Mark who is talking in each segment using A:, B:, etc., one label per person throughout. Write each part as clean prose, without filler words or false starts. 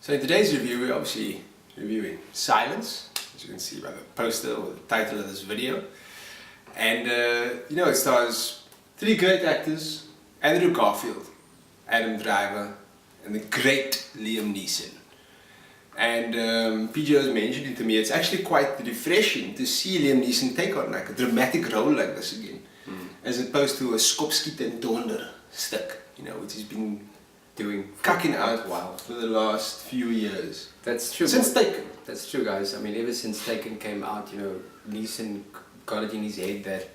A: So in today's review, we're obviously reviewing Silence, as you can see by the poster or the title of this video. And it stars three great actors: Andrew Garfield, Adam Driver, and the great Liam Neeson. And PJ has mentioned it to me, it's actually quite refreshing to see Liam Neeson take on like a dramatic role like this again, as opposed to a skop, skiet and donder stick, which he's been doing cucking out for the last few years.
B: That's true.
A: Since Taken.
B: That's true, guys. I mean, ever since Taken came out, Neeson got it in his head that,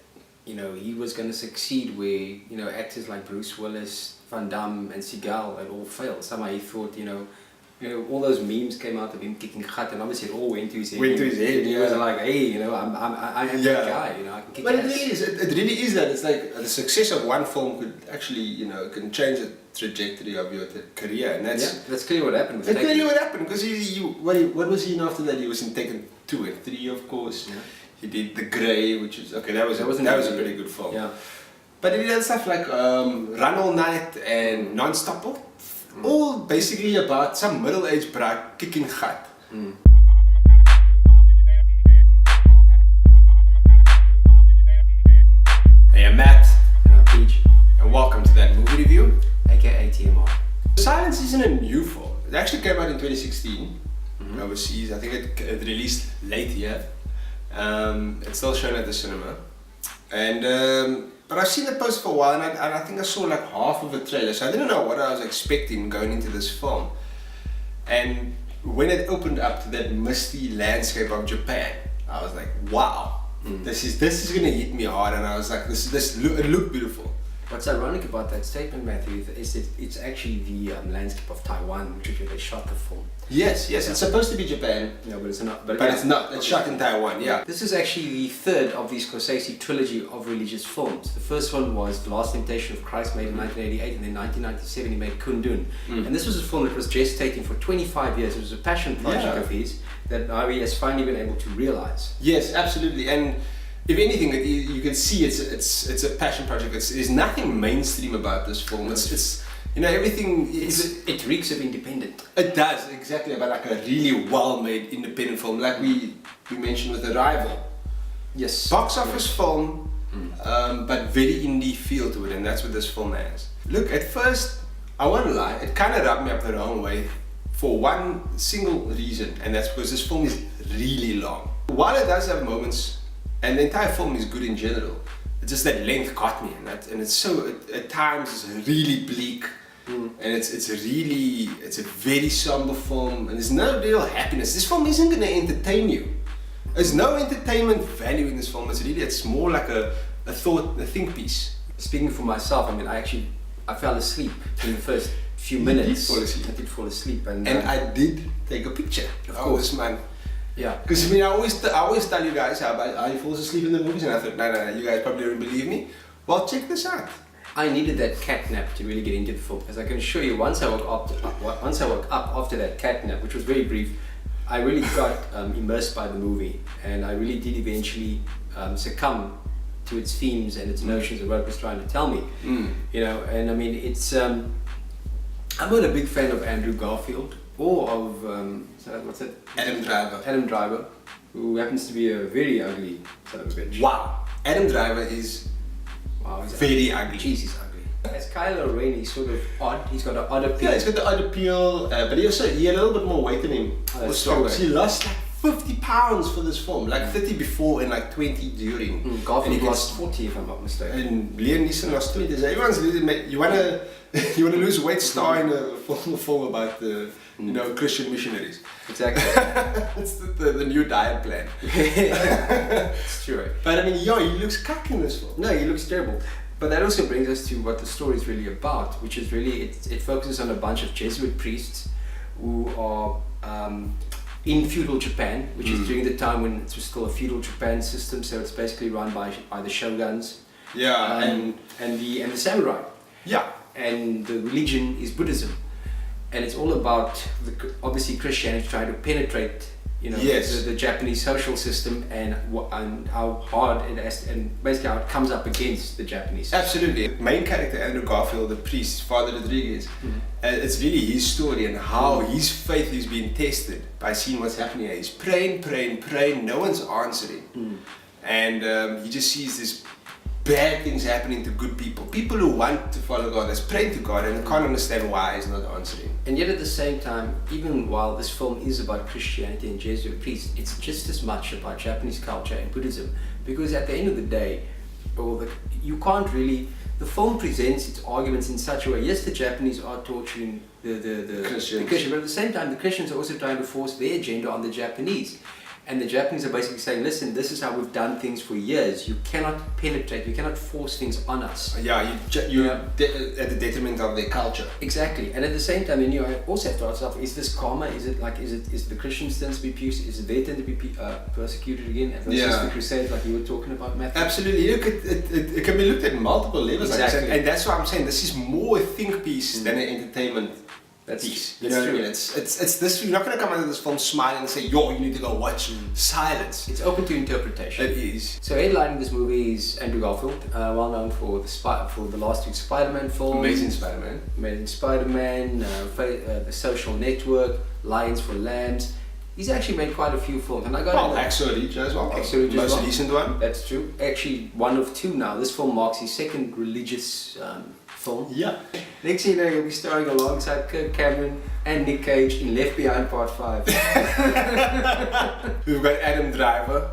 B: he was going to succeed where, actors like Bruce Willis, Van Damme and Seagal had all failed. Somehow he thought, all those memes came out of him kicking khat, and obviously it all went to his head. And he was like, hey, I am that guy, I can kick
A: But
B: ass.
A: it really is that. It's like the success of one film could actually, can change the trajectory of your career, and
B: that's clearly what happened with
A: Taken.
B: Taken.
A: That's clearly what happened, because what was he in after that? He was in Taken 2 and 3, of course. Yeah. He did The Grey, which is, that was a pretty good film.
B: Yeah.
A: But he did stuff like Run All Night and Non-Stopper. All basically about some middle-aged bride kicking khat. Hey, I'm Matt.
B: And I'm Peach,
A: And welcome to that movie review.
B: aka TMR.
A: Silence isn't a new film. It actually came out in 2016 overseas. I think it released late here. It's still shown at the cinema. And but I've seen the poster for a while, and I think I saw like half of the trailer, so I didn't know what I was expecting going into this film. And when it opened up to that misty landscape of Japan, I was like, wow, this is gonna hit me hard. And I was like, it looked beautiful.
B: What's ironic about that statement, Matthew, is that it's actually the landscape of Taiwan, which is where they shot the film.
A: Yes, it's supposed to be Japan.
B: No, but it's not.
A: But it's not. It's shot in Taiwan, yeah.
B: This is actually the third of the Scorsese trilogy of religious films. The first one was The Last Temptation of Christ, made in 1988, and then 1997 he made Kundun. And this was a film that was gestating for 25 years. It was a passion project of his that now he has finally been able to realize.
A: Yes, absolutely. And if anything, you can see it's a passion project. There's nothing mainstream about this film. It's everything.
B: It reeks of independent.
A: It does, exactly, about like a really well-made independent film, like we mentioned with Arrival.
B: Yes.
A: Box office film, but very indie feel to it, and that's what this film has. Look, at first, I won't lie, it kind of rubbed me up the wrong way for one single reason, and that's because this film is really long. While it does have moments, and the entire film is good in general, it's just that length caught me, and it's so, at times it's really bleak. And it's a very somber film, and there's no real happiness. This film isn't going to entertain you. There's no entertainment value in this film. It's more like a think piece.
B: Speaking for myself, I fell asleep in the first few minutes.
A: You did fall asleep.
B: I did fall asleep, and
A: I did take a picture of this man.
B: Yeah.
A: Because I always tell you guys how he falls asleep in the movies, and I thought, no, you guys probably don't believe me. Well, check this out.
B: I needed that cat nap to really get into the film, because I can assure you, once I woke up after that cat nap, which was very brief, I really got immersed by the movie, and I really did eventually succumb to its themes and its notions of what it was trying to tell me. And it's I'm not a big fan of Andrew Garfield or of Adam Driver, who happens to be a very ugly son of a bitch.
A: Wow, Adam Driver is very ugly.
B: Jeez, he's ugly. As Kylo Ren, he's sort of odd. He's got an odd appeal.
A: Yeah, he's got the odd appeal, but he had a little bit more weight in him.
B: That's true.
A: He lost like 50 pounds for this film, like 30 before and like 20 during.
B: Garfield lost 40, if I'm not mistaken.
A: And Liam Neeson lost 20. So everyone's losing. You wanna lose weight, star in a film about the Christian missionaries.
B: Exactly.
A: That's the new diet plan.
B: It's true.
A: But he looks cuck in this film.
B: No, he looks terrible. But that also brings us to what the story is really about, which is really, it focuses on a bunch of Jesuit priests who are in feudal Japan, which is during the time when it was still a feudal Japan system, so it's basically run by the shoguns.
A: Yeah,
B: and the samurai.
A: Yeah.
B: And the religion is Buddhism. And it's all about, obviously, Christianity trying to penetrate
A: Yes.
B: the Japanese social system and how hard it has, and basically how it comes up against the Japanese system.
A: Absolutely. Main character Andrew Garfield, the priest, Father Rodriguez, it's really his story and how his faith is being tested by seeing what's happening. He's praying, no one's answering. And he just sees this bad things happening to good people who want to follow God, that's praying to God and can't understand why he's not answering.
B: And yet at the same time, even while this film is about Christianity and Jesuit priests, it's just as much about Japanese culture and Buddhism, because at the end of the day, you can't really, the film presents its arguments in such a way. Yes, the Japanese are torturing the
A: Christians,
B: but at the same time the Christians are also trying to force their agenda on the Japanese. And the Japanese are basically saying, listen, this is how we've done things for years. You cannot penetrate, you cannot force things on us.
A: Yeah, you're at the detriment of their culture.
B: Exactly. And at the same time, then you also have to ask yourself, is this karma? Is the Christians turn to be is it their turn to be persecuted again? Versus the Crusades, like you were talking about, Matthew?
A: Absolutely. Look, it can be looked at multiple levels.
B: Exactly.
A: And that's why I'm saying this is more a think piece than an entertainment piece. You know what I mean? It's this. You're not going to come out of this film smiling and say, "Yo, you need to go watch Silence."
B: It's open to interpretation.
A: It is.
B: So headlining this movie is Andrew Garfield, well known for the last two Spider-Man films.
A: Amazing Spider-Man.
B: The Social Network, Lions for Lambs. He's actually made quite a few films, and I got
A: Hacksaw Ridge as well.
B: Hacksaw Ridge as
A: most
B: well.
A: recent one.
B: That's true. Actually, one of two now. This film marks his second religious film.
A: Yeah.
B: Next thing you know, he'll be starring alongside Kirk Cameron and Nick Cage in Left Behind Part 5.
A: We've got Adam Driver,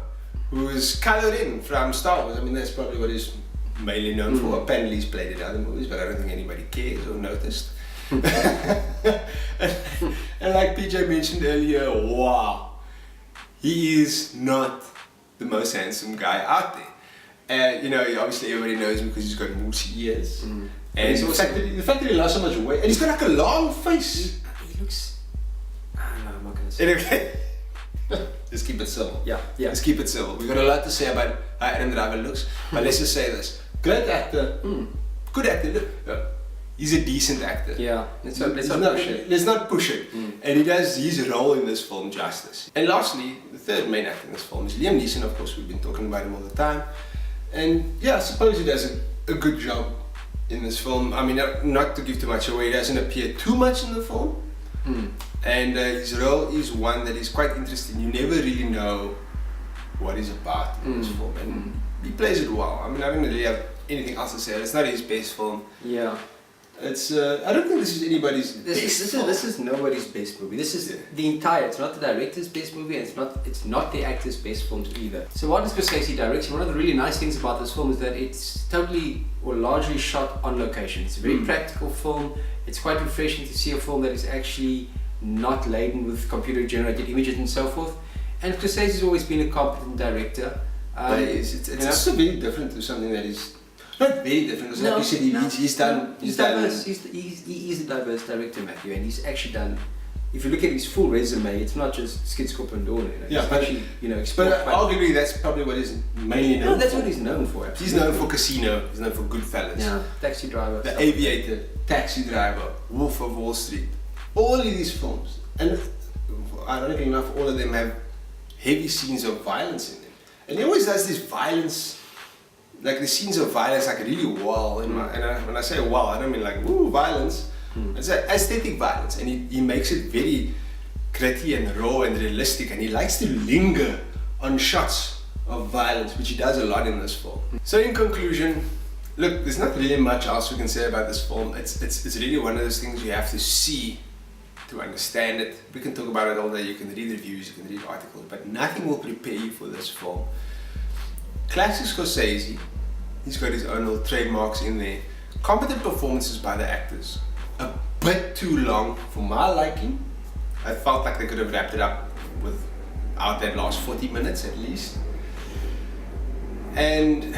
A: who is coloured in from Star Wars. I mean, that's probably what he's mainly known for. Apparently he's played in other movies, but I don't think anybody cares or noticed. And like PJ mentioned earlier, wow, he is not the most handsome guy out there. And obviously everybody knows him because he's got moosey ears. And the fact that he lost so much weight, and he's got like a long face.
B: He looks. I don't know, I'm not gonna say.
A: Anyway, let's keep it civil.
B: Yeah.
A: Let's keep it civil. We've got a lot to say about how Adam Driver looks, but let's just say this: great actor, good actor. Look, he's a decent actor.
B: Yeah. Let's not
A: push it. And he does his role in this film justice. And lastly, the third main actor in this film is Liam Neeson. Of course, we've been talking about him all the time, and yeah, I suppose he does a good job in this film. I mean, not to give too much away, he doesn't appear too much in the film. And his role is one that is quite interesting. You never really know what he's about in this film, and he plays it well. I mean, I don't really have anything else to say. It's not his best film.
B: Yeah.
A: It's. I don't think this is anybody's best film.
B: This is nobody's best movie. This is the entire. It's not the director's best movie, and it's not the actor's best film either. So Martin Scorsese directs. One of the really nice things about this film is that it's totally or largely shot on location. It's a very practical film. It's quite refreshing to see a film that is actually not laden with computer-generated images and so forth. And Scorsese has always been a competent director.
A: But it's also very different to something that is. Not very different, because like you said, he's
B: diverse. He is a diverse director, Matthew, and he's actually done. If you look at his full resume, it's not just Skid, Skop and Dawn.
A: Yeah,
B: but actually,
A: but arguably that's probably what he's mainly known for.
B: No, that's what he's known for. Absolutely.
A: He's known for Casino. He's known for Goodfellas.
B: Yeah, Taxi Driver.
A: The Aviator, Taxi Driver, Wolf of Wall Street. All of these films, and ironically enough, all of them have heavy scenes of violence in them. And he always does this violence. Like the scenes of violence, like really well. And when I say well, I don't mean like woo violence. It's like aesthetic violence, and he makes it very gritty and raw and realistic. And he likes to linger on shots of violence, which he does a lot in this film. So in conclusion, look, there's not really much else we can say about this film. It's really one of those things you have to see to understand it. We can talk about it all day. You can read reviews, you can read articles, but nothing will prepare you for this film. Classic Scorsese. He's got his own little trademarks in there. Competent performances by the actors. A bit too long for my liking. I felt like they could have wrapped it up without that last 40 minutes at least. And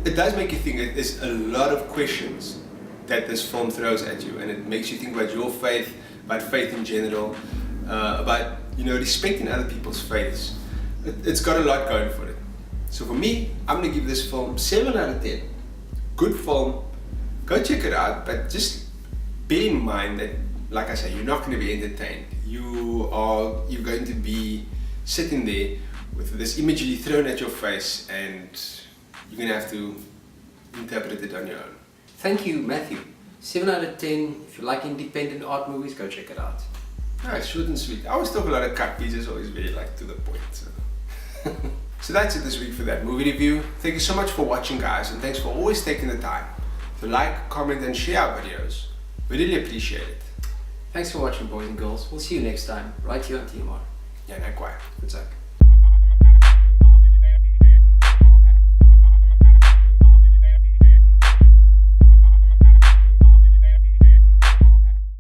A: it does make you think. There's a lot of questions that this film throws at you, and it makes you think about your faith, about faith in general, about respecting other people's faiths. It's got a lot going for it. So for me, I'm going to give this film 7 out of 10. Good film. Go check it out, but just bear in mind that like I say, you're not going to be entertained. You're going to be sitting there with this imagery thrown at your face, and you're going to have to interpret it on your own.
B: Thank you, Matthew. 7 out of 10. If you like independent art movies, go check it out.
A: Nice, short and sweet. I always talk a lot of cut pieces, always very to the point. So. So that's it this week for that movie review. Thank you so much for watching, guys, and thanks for always taking the time to like, comment, and share our videos. We really appreciate it.
B: Thanks for watching, boys and girls. We'll see you next time, right here on TMR.
A: Ja, nee, kwaai.
B: Goed zaak.